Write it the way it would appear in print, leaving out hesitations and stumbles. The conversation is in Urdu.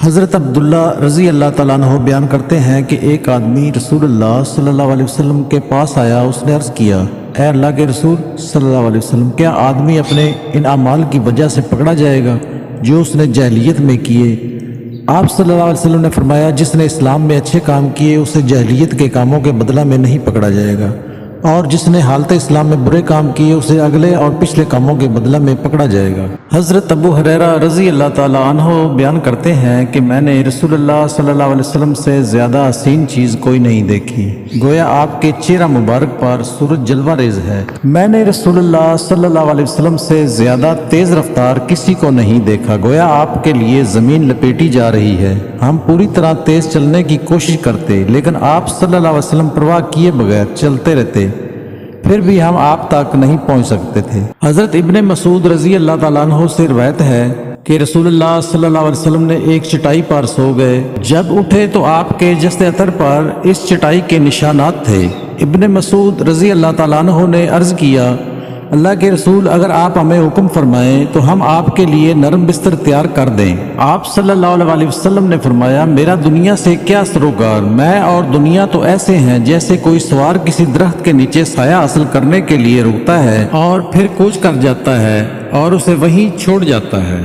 حضرت عبداللہ رضی اللہ تعالیٰ عنہ بیان کرتے ہیں کہ ایک آدمی رسول اللہ صلی اللہ علیہ وسلم کے پاس آیا۔ اس نے عرض کیا، اے اللہ کے رسول صلی اللہ علیہ وسلم، کیا آدمی اپنے ان اعمال کی وجہ سے پکڑا جائے گا جو اس نے جاہلیت میں کیے؟ آپ صلی اللہ علیہ وسلم نے فرمایا، جس نے اسلام میں اچھے کام کیے اسے جاہلیت کے کاموں کے بدلہ میں نہیں پکڑا جائے گا، اور جس نے حالت اسلام میں برے کام کیے اسے اگلے اور پچھلے کاموں کے بدلہ میں پکڑا جائے گا۔ حضرت ابو ہریرہ رضی اللہ تعالیٰ عنہ بیان کرتے ہیں کہ میں نے رسول اللہ صلی اللہ علیہ وسلم سے زیادہ حسین چیز کوئی نہیں دیکھی، گویا آپ کے چہرہ مبارک پر سورج جلوہ ریز ہے۔ میں نے رسول اللہ صلی اللہ علیہ وسلم سے زیادہ تیز رفتار کسی کو نہیں دیکھا، گویا آپ کے لیے زمین لپیٹی جا رہی ہے۔ ہم پوری طرح تیز چلنے کی کوشش کرتے لیکن آپ صلی اللہ علیہ وسلم پرواہ کیے بغیر چلتے رہتے، پھر بھی ہم آپ تک نہیں پہنچ سکتے تھے۔ حضرت ابن مسعود رضی اللہ تعالیٰ عنہ سے روایت ہے کہ رسول اللہ صلی اللہ علیہ وسلم نے ایک چٹائی پر سو گئے، جب اٹھے تو آپ کے جسد اطہر پر اس چٹائی کے نشانات تھے۔ ابن مسعود رضی اللہ تعالیٰ عنہ نے عرض کیا، اللہ کے رسول، اگر آپ ہمیں حکم فرمائیں تو ہم آپ کے لیے نرم بستر تیار کر دیں۔ آپ صلی اللہ علیہ وسلم نے فرمایا، میرا دنیا سے کیا سروکار، میں اور دنیا تو ایسے ہیں جیسے کوئی سوار کسی درخت کے نیچے سایہ حاصل کرنے کے لیے رکتا ہے اور پھر کوچ کر جاتا ہے اور اسے وہیں چھوڑ جاتا ہے۔